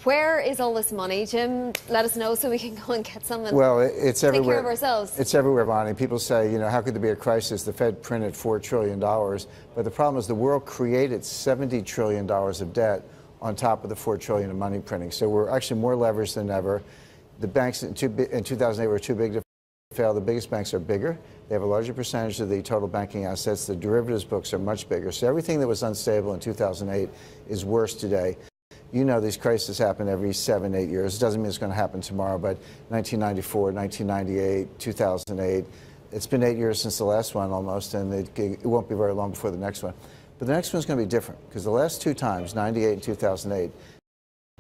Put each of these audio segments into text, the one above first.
Where is all this money, Jim? Let us know so we can go and get some and it's take everywhere. care of ourselves. It's everywhere, Bonnie. People say, how could there be a crisis? The Fed printed $4 trillion. But the problem is the world created $70 trillion of debt on top of the $4 trillion of money printing. So we're actually more leveraged than ever. The banks in 2008 were too big to fail. The biggest banks are bigger. They have a larger percentage of the total banking assets. The derivatives books are much bigger. So everything that was unstable in 2008 is worse today. These crises happen every 7-8 years. It doesn't mean it's going to happen tomorrow, but 1994, 1998, 2008, it's been 8 years since the last one almost, and it won't be very long before the next one. But the next one's going to be different, because the last two times, 98 and 2008,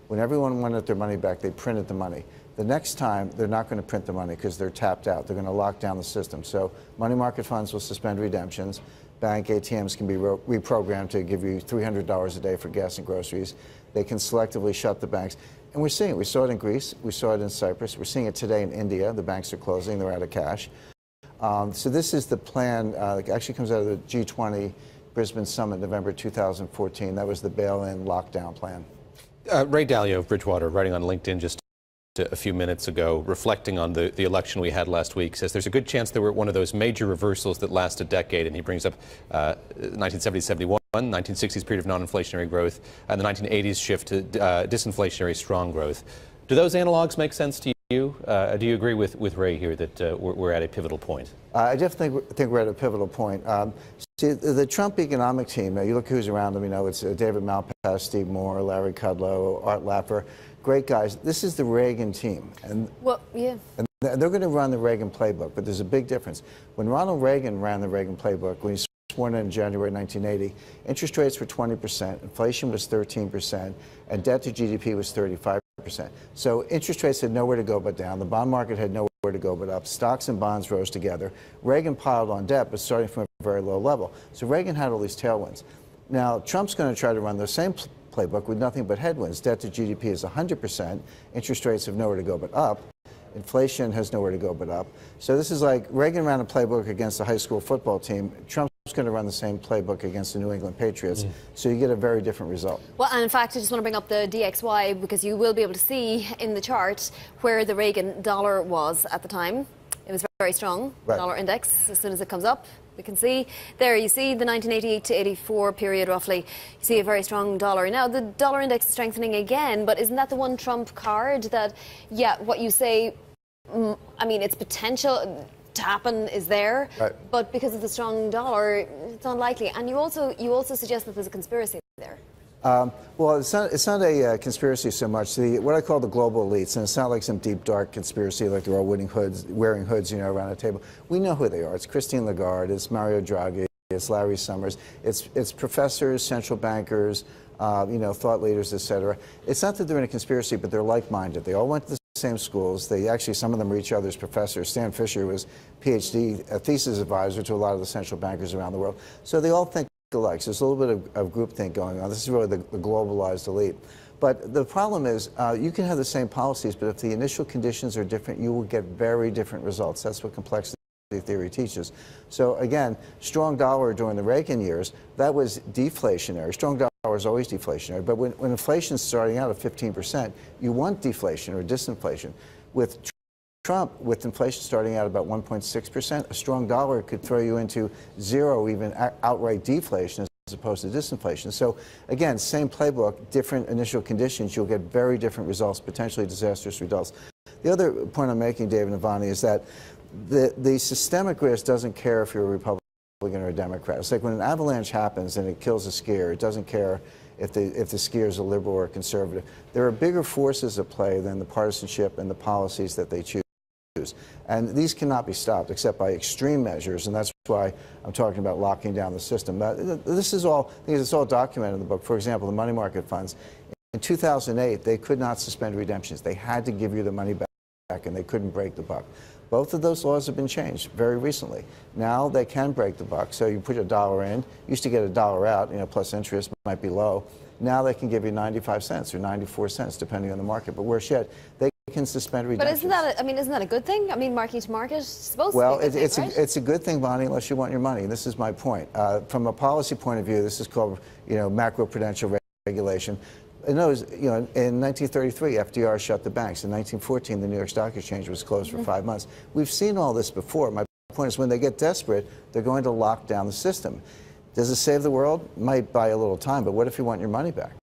when everyone wanted their money back, they printed the money. The next time, they're not going to print the money because they're tapped out. They're going to lock down the system. So money market funds will suspend redemptions. Bank ATMs can be reprogrammed to give you $300 a day for gas and groceries. They can selectively shut the banks. And we're seeing it. We saw it in Greece. We saw it in Cyprus. We're seeing it today in India. The banks are closing. They're out of cash. So this is the plan. It actually comes out of the G20 Brisbane Summit, November 2014. That was the bail-in lockdown plan. Ray Dalio of Bridgewater, writing on LinkedIn just a few minutes ago, reflecting on the election we had last week, says there's a good chance there were one of those major reversals that last a decade, and he brings up 1970-71, 1960s period of non-inflationary growth, and the 1980s shift to disinflationary strong growth. Do those analogs make sense to you? Do you agree with Ray here that we're at a pivotal point? I definitely think we're at a pivotal point. See, the Trump economic team, you look who's around them, it's David Malpass, Steve Moore, Larry Kudlow, Art Laffer, great guys. This is the Reagan team. And they're going to run the Reagan playbook, but there's a big difference. When Ronald Reagan ran the Reagan playbook, when he was sworn in January 1980, interest rates were 20%, inflation was 13%, and debt to GDP was 35%. So interest rates had nowhere to go but down. The bond market had nowhere to go but up. Stocks and bonds rose together. Reagan piled on debt, but starting from a very low level. So Reagan had all these tailwinds. Now, Trump's going to try to run the same playbook with nothing but headwinds. Debt to GDP is 100%. Interest rates have nowhere to go but up. Inflation has nowhere to go but up. So this is like Reagan ran a playbook against the high school football team. Trump's going to run the same playbook against the New England Patriots. So you get a very different result. Well, and in fact, I just want to bring up the DXY because you will be able to see in the chart where the Reagan dollar was at the time. It was very strong, dollar index. As soon as it comes up, we can see there, you see the 1988 to 84 period roughly. You see a very strong dollar. Now, the dollar index is strengthening again, but isn't that the one trump card that, what you say, I mean, its potential to happen is there, but because of the strong dollar, it's unlikely. And you also suggest that there's a conspiracy there. Well, it's not a conspiracy so much. What I call the global elites, and it's not like some deep, dark conspiracy like they're all wearing hoods, around a table. We know who they are. It's Christine Lagarde, it's Mario Draghi, it's Larry Summers, it's professors, central bankers, thought leaders, etc. It's not that they're in a conspiracy, but they're like-minded. They all went to the same schools. Some of them are each other's professors. Stan Fisher was PhD thesis advisor to a lot of the central bankers around the world. So they all think alike. So there's a little bit of groupthink going on. This is really the globalized elite. But the problem is you can have the same policies, but if the initial conditions are different, you will get very different results. That's what complexity theory teaches. So again, strong dollar during the Reagan years, that was deflationary. Strong dollar is always deflationary. But when inflation's starting out at 15%, you want deflation or disinflation. With Trump, with inflation starting out about 1.6%, a strong dollar could throw you into zero, even outright deflation as opposed to disinflation. So again, same playbook, different initial conditions, you'll get very different results, potentially disastrous results. The other point I'm making, David and Ivani, is that the systemic risk doesn't care if you're a Republican or a Democrat. It's like when an avalanche happens and it kills a skier, it doesn't care if the skier is a liberal or a conservative. There are bigger forces at play than the partisanship and the policies that they choose. And these cannot be stopped except by extreme measures, and that's why I'm talking about locking down the system. This is all, it's all documented in the book. For example, the money market funds. In 2008, they could not suspend redemptions. They had to give you the money back, and they couldn't break the buck. Both of those laws have been changed very recently. Now they can break the buck. So you put $1 in, used to get $1 out, plus interest might be low. Now they can give you 95 cents or 94 cents, depending on the market. But worse yet, they can suspend redemptions. But isn't that a good thing? I mean, market to market is supposed to be a good thing, right? It's a good thing, Bonnie, unless you want your money. This is my point. From a policy point of view, this is called, macroprudential regulation. In 1933, FDR shut the banks. In 1914, the New York Stock Exchange was closed for 5 months. We've seen all this before. My point is, when they get desperate, they're going to lock down the system. Does it save the world? Might buy a little time, but what if you want your money back?